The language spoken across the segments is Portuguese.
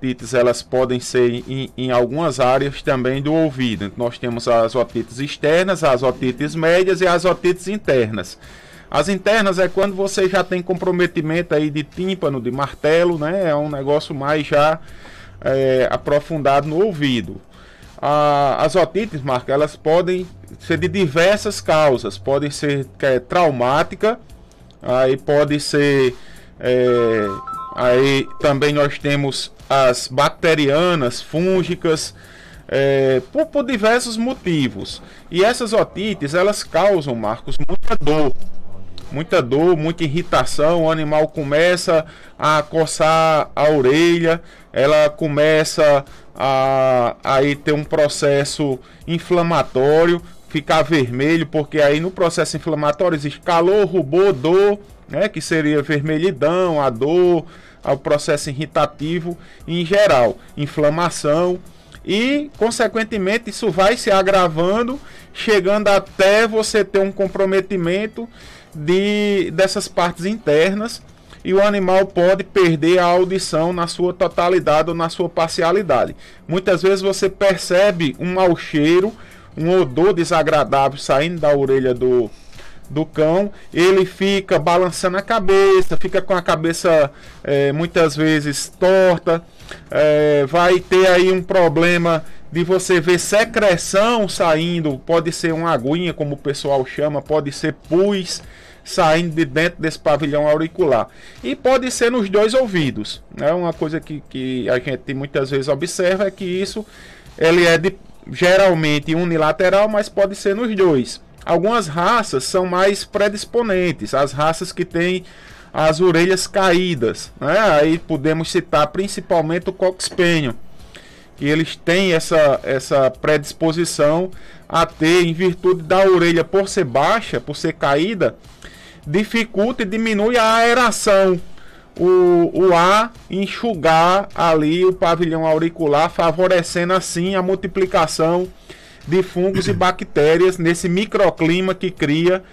otites elas podem ser em algumas áreas também do ouvido. Nós temos as otites externas, as otites médias e as otites internas. As internas é quando você já tem comprometimento aí de tímpano, de martelo, né? É um negócio mais já aprofundado no ouvido. As otites, Marco, elas podem ser de diversas causas. Podem ser traumática, aí pode ser... aí também nós temos as bacterianas, fúngicas, por diversos motivos. E essas otites, elas causam, Marcos, muita dor, muita irritação. O animal começa a coçar a orelha, ela começa a aí ter um processo inflamatório, ficar vermelho, porque aí no processo inflamatório existe calor, rubor, dor, né, que seria vermelhidão, a dor, o processo irritativo em geral, inflamação, e consequentemente isso vai se agravando, chegando até você ter um comprometimento dessas partes internas, e o animal pode perder a audição na sua totalidade ou na sua parcialidade. Muitas vezes você percebe um mau cheiro, um odor desagradável saindo da orelha do cão, ele fica balançando a cabeça, fica com a cabeça muitas vezes torta, vai ter aí um problema de você ver secreção saindo, pode ser uma aguinha, como o pessoal chama, pode ser pus saindo de dentro desse pavilhão auricular, e pode ser nos dois ouvidos, né? Uma coisa que a gente muitas vezes observa é que isso ele é geralmente unilateral, mas pode ser nos dois. Algumas raças são mais predisponentes, as raças que têm as orelhas caídas, né? Aí podemos citar principalmente o Cocker Spaniel, que eles têm essa predisposição a ter, em virtude da orelha por ser baixa, por ser caída, dificulta e diminui a aeração, o ar enxugar ali o pavilhão auricular, favorecendo assim a multiplicação de fungos e bactérias nesse microclima que cria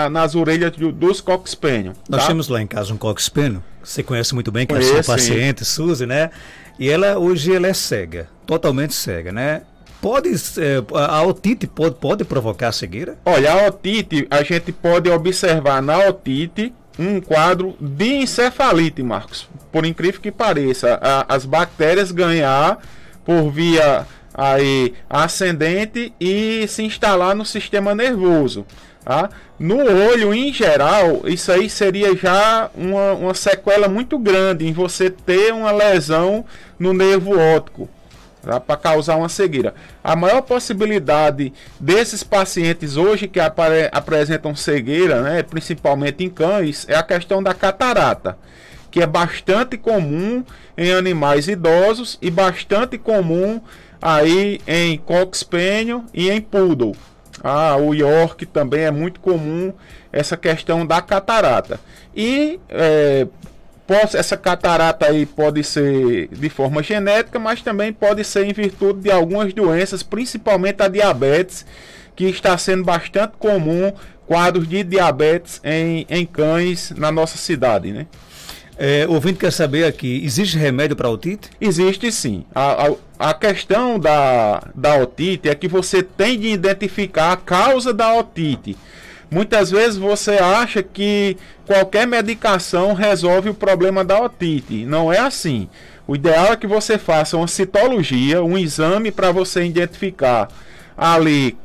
nas orelhas dos Cocker Spaniel. Nós temos lá em casa um Cocker Spaniel, que você conhece muito bem, que é a sua paciente, Suzy, né? E hoje ela é cega, totalmente cega, né? A otite pode provocar cegueira? Olha, a otite, a gente pode observar na otite um quadro de encefalite, Marcos. Por incrível que pareça, as bactérias ganhar por via aí ascendente e se instalar no sistema nervoso. Tá? No olho, em geral, isso aí seria já uma sequela muito grande em você ter uma lesão no nervo óptico, tá? Para causar uma cegueira. A maior possibilidade desses pacientes hoje que apresentam cegueira, né, principalmente em cães, é a questão da catarata, que é bastante comum em animais idosos e bastante comum aí em Cocker Spaniel e em Poodle. O York também é muito comum essa questão da catarata. E essa catarata aí pode ser de forma genética, mas também pode ser em virtude de algumas doenças, principalmente a diabetes, que está sendo bastante comum, quadros de diabetes em cães na nossa cidade, né? O ouvinte quer saber aqui, existe remédio para otite? Existe sim. A questão da otite é que você tem de identificar a causa da otite. Muitas vezes você acha que qualquer medicação resolve o problema da otite. Não é assim. O ideal é que você faça uma citologia, um exame para você identificar ali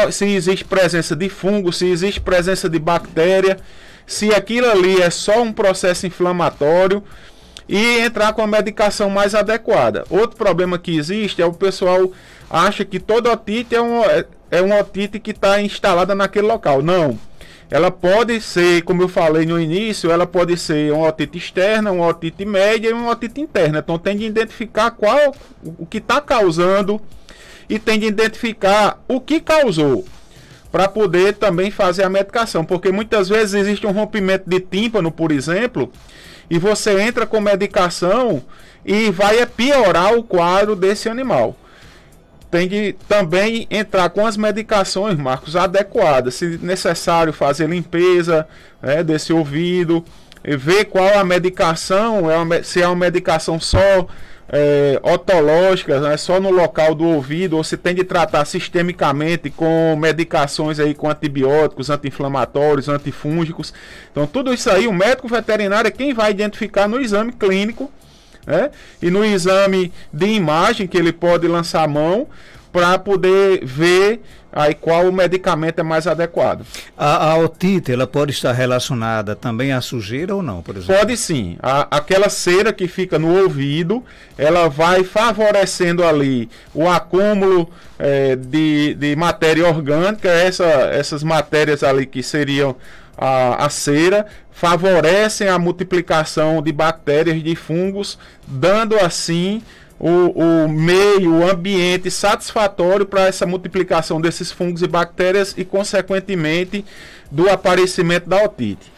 se existe presença de fungo, se existe presença de bactéria, se aquilo ali é só um processo inflamatório, e entrar com a medicação mais adequada. Outro problema que existe é o pessoal acha que toda otite é uma otite que está instalada naquele local. Não. Ela pode ser, como eu falei no início, ela pode ser uma otite externa, uma otite média e uma otite interna. Então tem de identificar o que está causando e tem de identificar o que causou, para poder também fazer a medicação, porque muitas vezes existe um rompimento de tímpano, por exemplo, e você entra com medicação e vai piorar o quadro desse animal. Tem de também entrar com as medicações, Marcos, adequadas, se necessário fazer limpeza, né, desse ouvido, ver qual a medicação, se é uma medicação só otológicas, né, só no local do ouvido, ou se tem de tratar sistemicamente com medicações aí, com antibióticos, anti-inflamatórios, antifúngicos. Então tudo isso aí o médico veterinário é quem vai identificar no exame clínico, né, e no exame de imagem que ele pode lançar a mão para poder ver aí qual o medicamento é mais adequado. A otite, ela pode estar relacionada também à sujeira ou não, por exemplo? Pode sim. Aquela cera que fica no ouvido, ela vai favorecendo ali o acúmulo de matéria orgânica, essas matérias ali que seriam a cera, favorecem a multiplicação de bactérias, de fungos, dando assim o meio, o ambiente satisfatório para essa multiplicação desses fungos e bactérias e, consequentemente, do aparecimento da otite.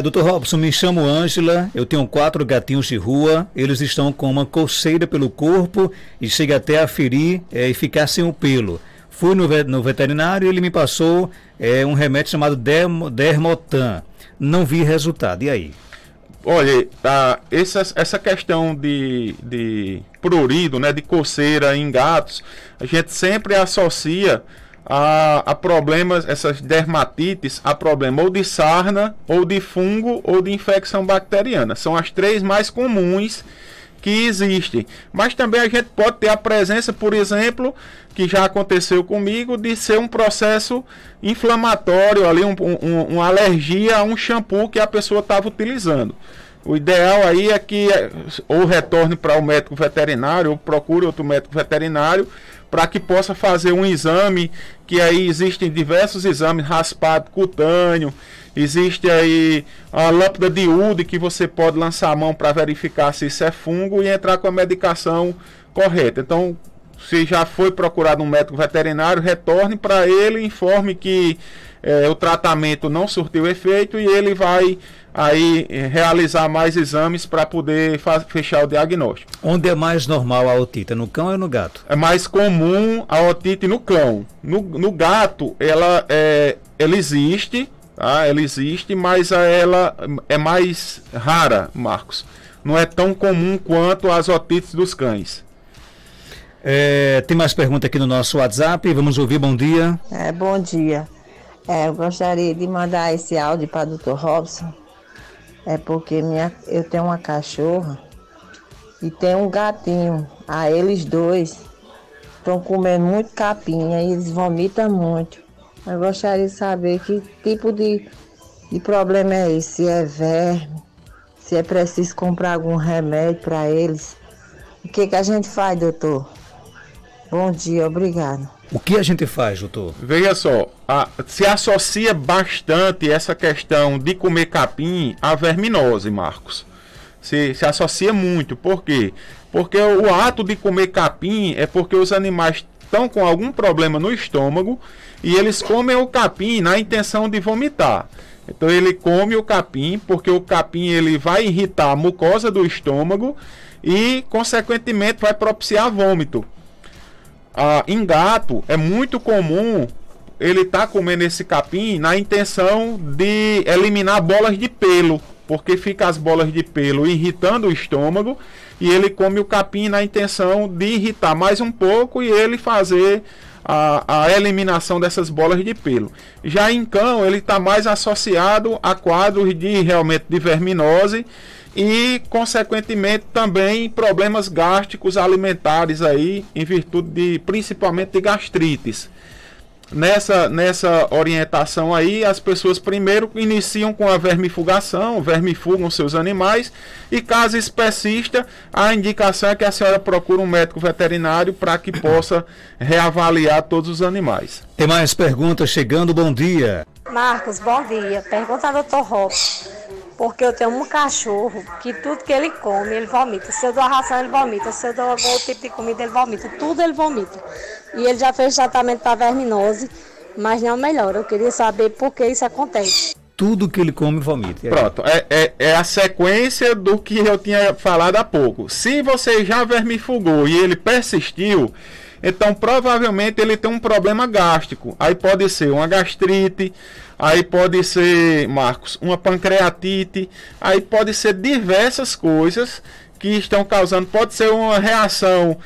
Dr. Robson, me chamo Ângela, eu tenho 4 gatinhos de rua, eles estão com uma coceira pelo corpo e chega até a ferir e ficar sem o pelo. Fui no veterinário e ele me passou um remédio chamado Dermotan. Não vi resultado, e aí? Olha, essa questão de prurido, né, de coceira em gatos, a gente sempre associa a problemas, essas dermatites, a problema ou de sarna, ou de fungo, ou de infecção bacteriana. São as 3 mais comuns que existem. Mas também a gente pode ter a presença, por exemplo, que já aconteceu comigo, de ser um processo inflamatório, ali uma alergia a um shampoo que a pessoa estava utilizando. O ideal aí é que ou retorne para o médico veterinário, ou procure outro médico veterinário, para que possa fazer um exame, que aí existem diversos exames, raspado cutâneo, existe aí a lâmpada de Wood que você pode lançar a mão para verificar se isso é fungo e entrar com a medicação correta. Então, se já foi procurado um médico veterinário, retorne para ele, informe que o tratamento não surtiu efeito e ele vai aí realizar mais exames para poder fechar o diagnóstico. Onde é mais normal a otite? No cão ou no gato? É mais comum a otite no cão. No gato, ela existe, tá? Ela existe, mas ela é mais rara, Marcos. Não é tão comum quanto as otites dos cães. Tem mais pergunta aqui no nosso WhatsApp. Vamos ouvir. Bom dia. Bom dia. Eu gostaria de mandar esse áudio para o Dr. Robson. Porque eu tenho uma cachorra e tenho um gatinho. Eles dois estão comendo muito capim e eles vomitam muito. Eu gostaria de saber que tipo de problema é esse. Se é verme, se é preciso comprar algum remédio para eles. O que a gente faz, doutor? Bom dia, obrigado. O que a gente faz, doutor? Veja só, se associa bastante essa questão de comer capim à verminose, Marcos. Se associa muito. Por quê? Porque o ato de comer capim é porque os animais estão com algum problema no estômago e eles comem o capim na intenção de vomitar. Então ele come o capim porque o capim ele vai irritar a mucosa do estômago e, consequentemente, vai propiciar vômito. Em gato é muito comum ele estar comendo esse capim na intenção de eliminar bolas de pelo, porque fica as bolas de pelo irritando o estômago e ele come o capim na intenção de irritar mais um pouco e ele fazer a eliminação dessas bolas de pelo. Já em cão ele está mais associado a quadros realmente de verminose e, consequentemente, também problemas gástricos alimentares aí, em virtude principalmente de gastrites. Nessa orientação aí, as pessoas primeiro iniciam com a vermifugação, vermifugam seus animais e, caso isso persista, a indicação é que a senhora procure um médico veterinário para que possa reavaliar todos os animais. Tem mais perguntas chegando, bom dia. Marcos, bom dia. Pergunta ao Dr. Robson. Porque eu tenho um cachorro que tudo que ele come, ele vomita. Se eu dou a ração, ele vomita. Se eu dou algum tipo de comida, ele vomita. Tudo ele vomita. E ele já fez tratamento para verminose, mas não melhora. Eu queria saber por que isso acontece. Tudo que ele come, vomita. Pronto, é a sequência do que eu tinha falado há pouco. Se você já vermifugou e ele persistiu, então provavelmente ele tem um problema gástrico. Aí pode ser uma gastrite, aí pode ser, Marcos, uma pancreatite, aí pode ser diversas coisas que estão causando, pode ser uma reação,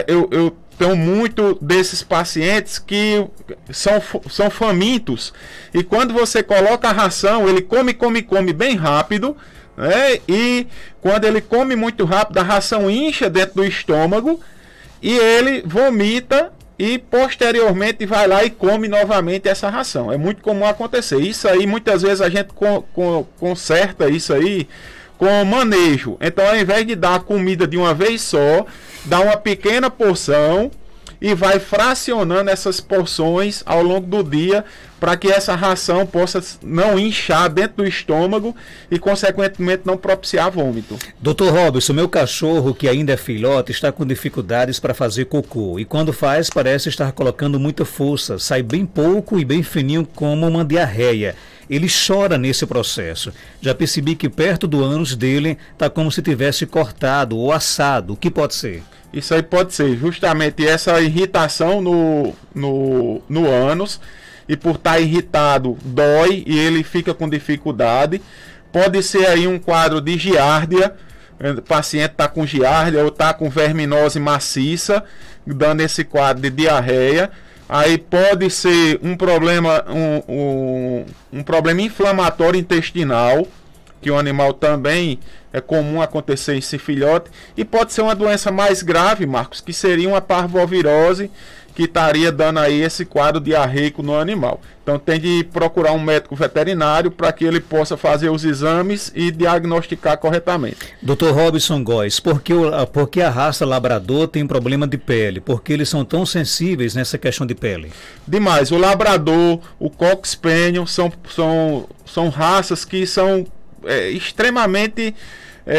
eu tenho muito desses pacientes que são famintos, e quando você coloca a ração, ele come bem rápido, né? E quando ele come muito rápido, a ração incha dentro do estômago, e ele vomita, e posteriormente vai lá e come novamente essa ração. É muito comum acontecer. Isso aí, muitas vezes a gente conserta isso aí com manejo. Então, ao invés de dar a comida de uma vez só, dá uma pequena porção e vai fracionando essas porções ao longo do dia, para que essa ração possa não inchar dentro do estômago e, consequentemente, não propiciar vômito. Dr. Robson, meu cachorro, que ainda é filhote, está com dificuldades para fazer cocô. E quando faz, parece estar colocando muita força. Sai bem pouco e bem fininho, como uma diarreia. Ele chora nesse processo. Já percebi que perto do ânus dele está como se tivesse cortado ou assado. O que pode ser? Isso aí pode ser justamente essa irritação no ânus, e por estar irritado dói e ele fica com dificuldade. Pode ser aí um quadro de giardia, o paciente está com giardia ou está com verminose maciça, dando esse quadro de diarreia. Aí pode ser um problema, um problema inflamatório intestinal, que o animal também é comum acontecer em esse filhote. E pode ser uma doença mais grave, Marcos, que seria uma parvovirose, que estaria dando aí esse quadro diarreico no animal. Então tem de procurar um médico veterinário para que ele possa fazer os exames e diagnosticar corretamente. Dr. Robson Góes, por que a raça labrador tem problema de pele? Por que eles são tão sensíveis nessa questão de pele? Demais. O labrador, o Cocker Spaniel são raças que são extremamente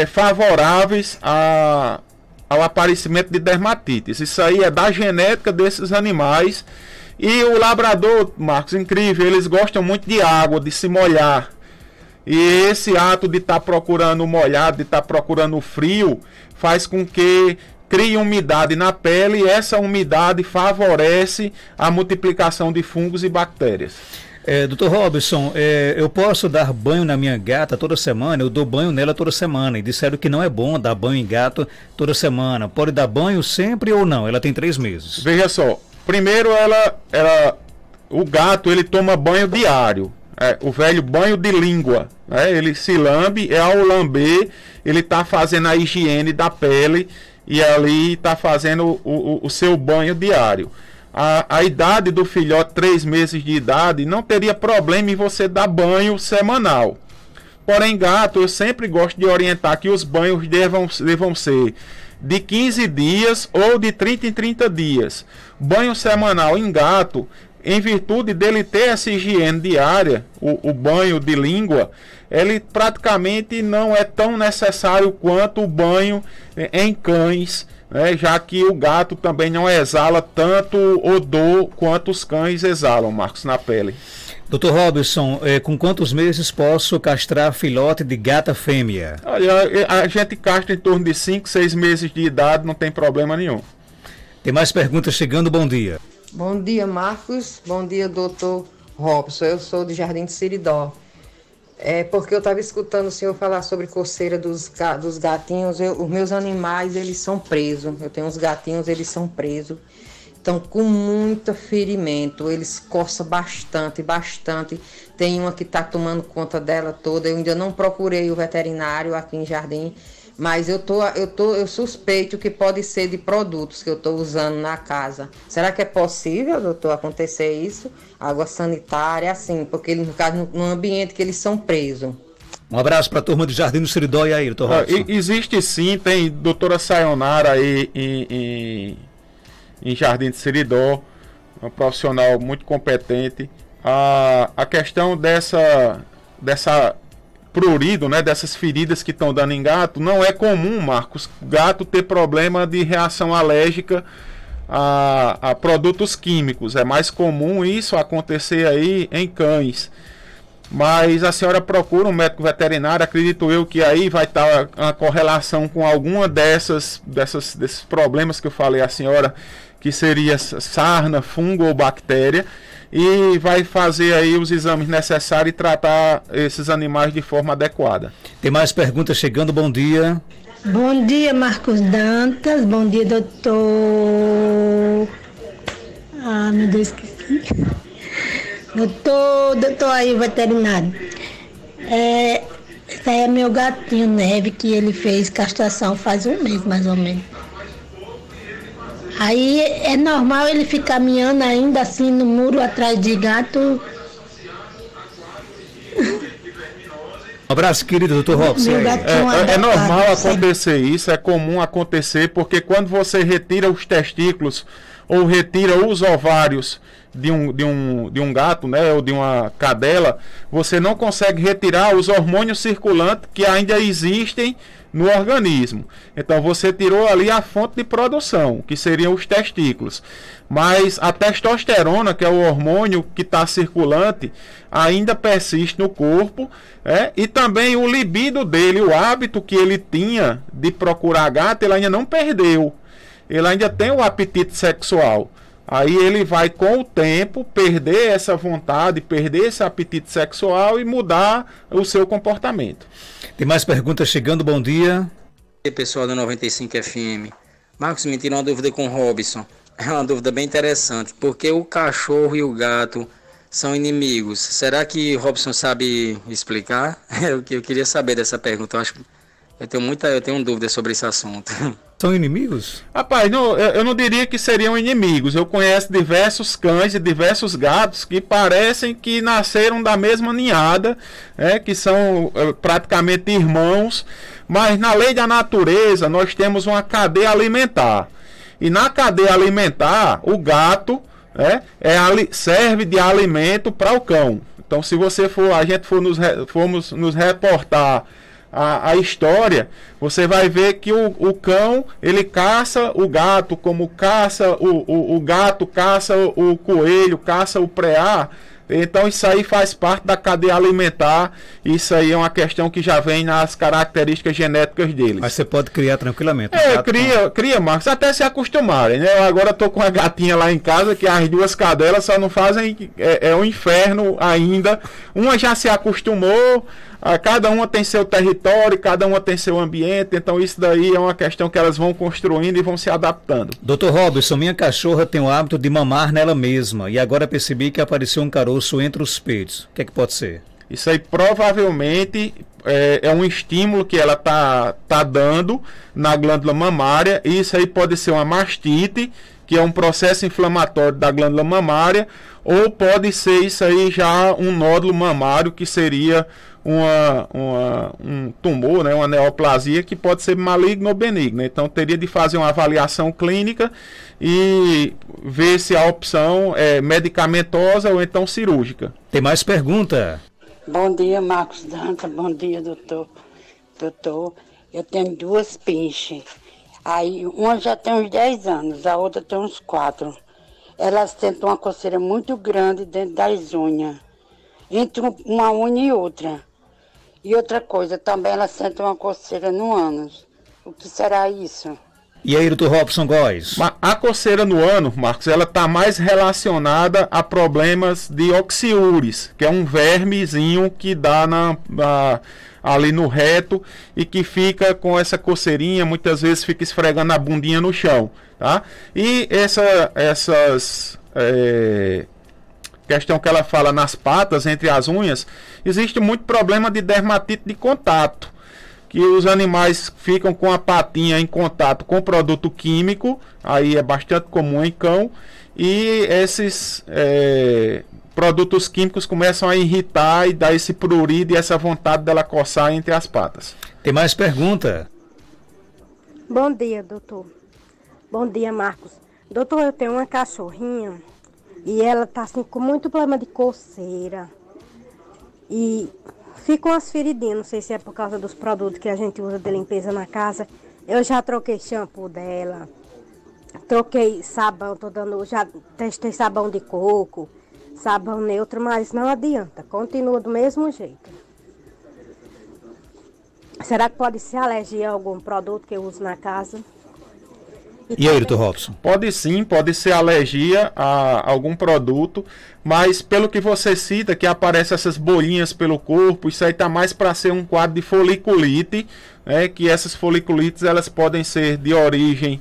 favoráveis ao aparecimento de dermatites. Isso aí é da genética desses animais. E o labrador, Marcos, incrível, eles gostam muito de água, de se molhar. E esse ato de estar procurando molhado, de estar procurando frio, faz com que crie umidade na pele, e essa umidade favorece a multiplicação de fungos e bactérias. Dr. Robson, eu posso dar banho na minha gata toda semana? Eu dou banho nela toda semana, e disseram que não é bom dar banho em gato toda semana. Pode dar banho sempre ou não? Ela tem 3 meses. Veja só, primeiro o gato ele toma banho diário, o velho banho de língua, né? Ele se lambe, ao lamber ele está fazendo a higiene da pele, e ali está fazendo o seu banho diário. A idade do filhote, 3 meses de idade, não teria problema em você dar banho semanal. Porém, gato, eu sempre gosto de orientar que os banhos devam ser de 15 dias ou de 30 em 30 dias. Banho semanal em gato, em virtude dele ter essa higiene diária, o banho de língua, ele praticamente não é tão necessário quanto o banho em cães, já que o gato também não exala tanto odor quanto os cães exalam, Marcos, na pele. Dr. Robson, com quantos meses posso castrar filhote de gata fêmea? Olha, a gente castra em torno de 5, 6 meses de idade, não tem problema nenhum. Tem mais perguntas chegando, bom dia. Bom dia, Marcos. Bom dia, Dr. Robson. Eu sou de Jardim de Seridó. Porque eu estava escutando o senhor falar sobre coceira dos gatinhos. Os meus animais, eles são presos. Eu tenho uns gatinhos, eles são presos. Estão com muito ferimento. Eles coçam bastante. Tem uma que está tomando conta dela toda. Eu ainda não procurei o veterinário aqui em Jardim, mas eu suspeito que pode ser de produtos que eu estou usando na casa. Será que é possível, doutor, acontecer isso? Água sanitária, assim, porque no caso, no ambiente que eles são presos. Um abraço para a turma de Jardim do Seridó e aí, doutor Robson. Existe sim, tem doutora Sayonara aí em Jardim de Seridó, uma profissional muito competente. A questão dessa prurido, dessas feridas que estão dando em gato, não é comum, Marcos, gato ter problema de reação alérgica a produtos químicos. É mais comum isso acontecer aí em cães. Mas a senhora procura um médico veterinário, acredito eu que aí vai estar uma correlação com alguma desses problemas que eu falei à senhora, que seria sarna, fungo ou bactéria, e vai fazer aí os exames necessários e tratar esses animais de forma adequada. Tem mais perguntas chegando, bom dia. Bom dia, Marcos Dantas. Bom dia, doutor. Ah, meu Deus, esqueci. Doutor aí, veterinário. Esse aí é meu gatinho Neve, que ele fez castração faz um mês, mais ou menos. Aí é normal ele ficar miando ainda assim no muro atrás de gato. Um abraço, querido doutor Robson. É normal acontecer isso, é comum acontecer, porque quando você retira os testículos ou retira os ovários de um gato, né, ou de uma cadela, você não consegue retirar os hormônios circulantes que ainda existem no organismo. Então você tirou ali a fonte de produção, que seriam os testículos. Mas a testosterona, que é o hormônio que está circulante, ainda persiste no corpo, e também o libido dele, o hábito que ele tinha de procurar gato, ele ainda não perdeu. Ele ainda tem o apetite sexual. Aí ele vai, com o tempo, perder essa vontade, perder esse apetite sexual e mudar o seu comportamento. Tem mais perguntas chegando, bom dia. E aí, pessoal da 95 FM. Marcos, me tira uma dúvida com o Robson. É uma dúvida bem interessante. Porque o cachorro e o gato são inimigos. Será que o Robson sabe explicar? Eu queria saber dessa pergunta. Eu tenho dúvida sobre esse assunto. São inimigos? Rapaz, eu não diria que seriam inimigos. Eu conheço diversos cães e diversos gatos que parecem que nasceram da mesma ninhada, que são praticamente irmãos. Mas na lei da natureza nós temos uma cadeia alimentar. E na cadeia alimentar, o gato serve de alimento para o cão. Então, se a gente formos nos reportar a história, você vai ver que o cão, ele caça o gato, como caça o gato caça o coelho, caça o preá. Então isso aí faz parte da cadeia alimentar. Isso aí é uma questão que já vem nas características genéticas deles. Mas você pode criar tranquilamente. Cria, Marcos, até se acostumarem, né? Eu agora tô com uma gatinha lá em casa que as duas cadelas só não fazem, é um inferno ainda. Uma já se acostumou, cada uma tem seu território, cada uma tem seu ambiente, então isso daí é uma questão que elas vão construindo e vão se adaptando. Doutor Robson, minha cachorra tem o hábito de mamar nela mesma e agora percebi que apareceu um caroço entre os peitos. O que é que pode ser? Isso aí provavelmente é um estímulo que ela tá dando na glândula mamária, e isso aí pode ser uma mastite, que é um processo inflamatório da glândula mamária, ou pode ser isso aí já um nódulo mamário, que seria um tumor, né, uma neoplasia, que pode ser maligno ou benigno. Então teria de fazer uma avaliação clínica e ver se a opção é medicamentosa ou então cirúrgica. Tem mais pergunta? Bom dia, Marcos Dantas. Bom dia, doutor. Doutor, eu tenho duas pinches. Aí, uma já tem uns 10 anos, a outra tem uns 4. Elas sentem uma coceira muito grande dentro das unhas, entre uma unha e outra. E outra coisa, também elas sentem uma coceira no ânus. O que será isso? E aí, doutor Robson Góes? A coceira no ânus, Marcos, ela está mais relacionada a problemas de oxiúris, que é um vermezinho que dá ali no reto e que fica com essa coceirinha, muitas vezes fica esfregando a bundinha no chão, tá? E essas questão que ela fala nas patas, entre as unhas, existe muito problema de dermatite de contato, que os animais ficam com a patinha em contato com produto químico, aí é bastante comum em cão, e esses produtos químicos começam a irritar e dar esse prurido e essa vontade dela coçar entre as patas. Tem mais pergunta? Bom dia, doutor. Bom dia, Marcos. Doutor, eu tenho uma cachorrinha e ela tá assim com muito problema de coceira e ficam as feridinhas, não sei se é por causa dos produtos que a gente usa de limpeza na casa. Eu já troquei shampoo dela, troquei sabão, já testei sabão de coco, sabão neutro, mas não adianta, continua do mesmo jeito. Será que pode ser alergia a algum produto que eu uso na casa? E aí, doutor Robson? Pode sim, pode ser alergia a algum produto, mas pelo que você cita, que aparecem essas bolinhas pelo corpo, isso aí tá mais para ser um quadro de foliculite, que essas foliculites elas podem ser de origem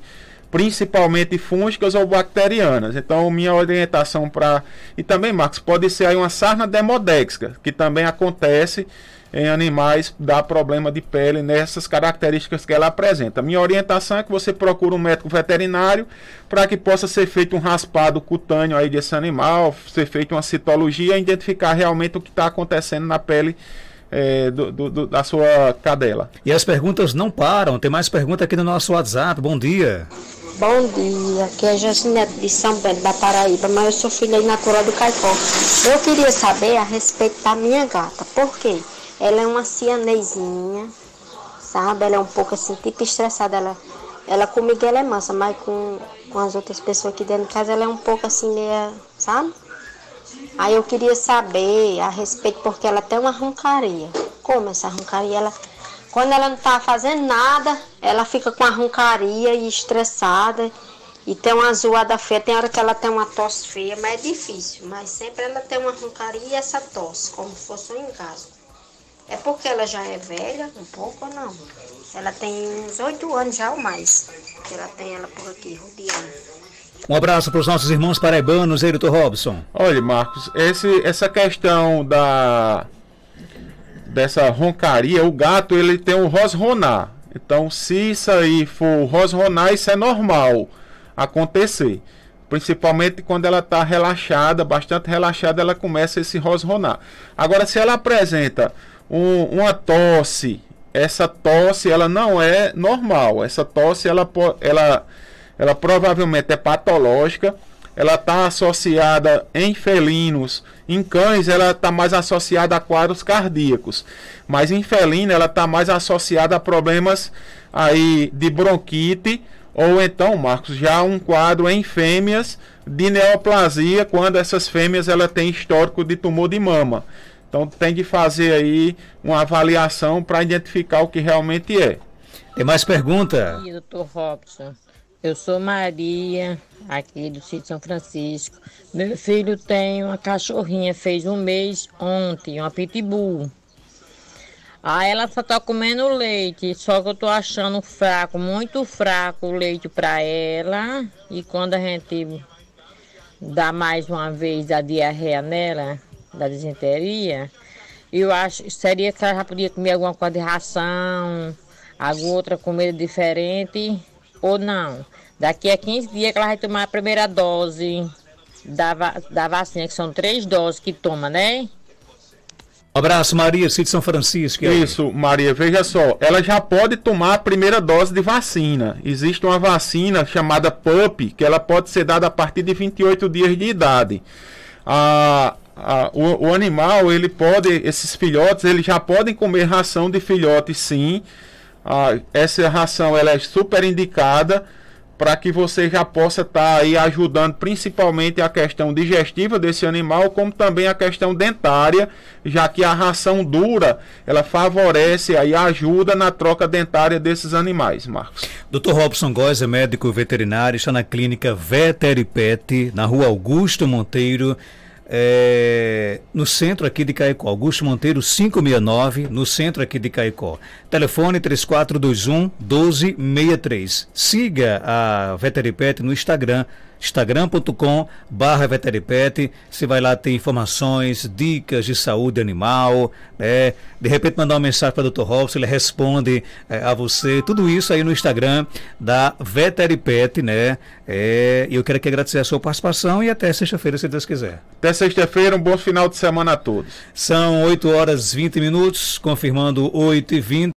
principalmente fúngicas ou bacterianas. Então, minha orientação para... E também, Marcos, pode ser aí uma sarna demodéxica, que também acontece em animais, dá problema de pele nessas características que ela apresenta. Minha orientação é que você procure um médico veterinário para que possa ser feito um raspado cutâneo aí desse animal, ser feita uma citologia e identificar realmente o que está acontecendo na pele da sua cadela. E as perguntas não param, tem mais pergunta aqui no nosso WhatsApp. Bom dia. Bom dia, aqui é Josinete de São Bento da Paraíba, mas eu sou filha natural do Caicó. Eu queria saber a respeito da minha gata, por quê? Ela é uma sianezinha, sabe? Ela é um pouco assim, tipo estressada. Ela comigo ela é mansa, mas com as outras pessoas aqui dentro de casa ela é um pouco assim, meia, sabe? Aí eu queria saber a respeito, porque ela tem uma roncaria. Como essa roncaria? Quando ela não tá fazendo nada, ela fica com a roncaria e estressada. E tem uma zoada feia, tem hora que ela tem uma tosse feia, mas é difícil. Mas sempre ela tem uma roncaria e essa tosse, como se fosse um engasgo. É porque ela já é velha, um pouco ou não? Ela tem uns 8 anos já ou mais, que ela tem ela por aqui, rodeando. Um abraço para os nossos irmãos paraibanos, aí, Dr. Robson. Olha, Marcos, essa questão dessa roncaria, o gato ele tem um rosronar. Então, se isso aí for rosronar, isso é normal acontecer. Principalmente quando ela está relaxada, bastante relaxada, ela começa esse rosronar. Agora, se ela apresenta uma tosse, essa tosse ela não é normal. Essa tosse ela provavelmente é patológica. Ela está associada em felinos, em cães ela está mais associada a quadros cardíacos, mas em felino ela está mais associada a problemas aí de bronquite, ou então, Marcos, já um quadro em fêmeas de neoplasia, quando essas fêmeas ela tem histórico de tumor de mama. Então tem de fazer aí uma avaliação para identificar o que realmente é. Tem mais pergunta? E Dr. Robson, eu sou Maria, aqui do sítio São Francisco. Meu filho tem uma cachorrinha, fez 1 mês ontem, uma pitbull. Aí ela só tá comendo leite, só que eu tô achando fraco, muito fraco o leite para ela. E quando a gente dá mais uma vez a diarreia nela, da disenteria, eu acho, seria que ela já podia comer alguma coisa de ração, alguma outra comida diferente, ou não. Daqui a 15 dias que ela vai tomar a primeira dose da vacina, que são 3 doses que toma, né? Um abraço, Maria, sítio São Francisco. Isso, Maria, veja só, ela já pode tomar a primeira dose de vacina. Existe uma vacina chamada PUP, que ela pode ser dada a partir de 28 dias de idade. O animal, ele pode, esses filhotes, eles já podem comer ração de filhote, sim. Essa ração ela é super indicada para que você já possa estar aí ajudando principalmente a questão digestiva desse animal, como também a questão dentária, já que a ração dura, ela favorece e ajuda na troca dentária desses animais, Marcos. Dr. Robson Góes é médico veterinário, está na clínica Veteripet, na rua Augusto Monteiro, no centro aqui de Caicó, Augusto Monteiro 569, no centro aqui de Caicó. Telefone 3421-1263. Siga a Veteripet no Instagram, instagram.com/veteripet. Você vai lá ter informações, dicas de saúde animal, de repente mandar uma mensagem para o Dr. Robson, ele responde a você, tudo isso aí no Instagram da Veteripet, né? E eu quero aqui agradecer a sua participação e até sexta-feira, se Deus quiser. Até sexta-feira, um bom final de semana a todos. São 8h20, confirmando 8h20.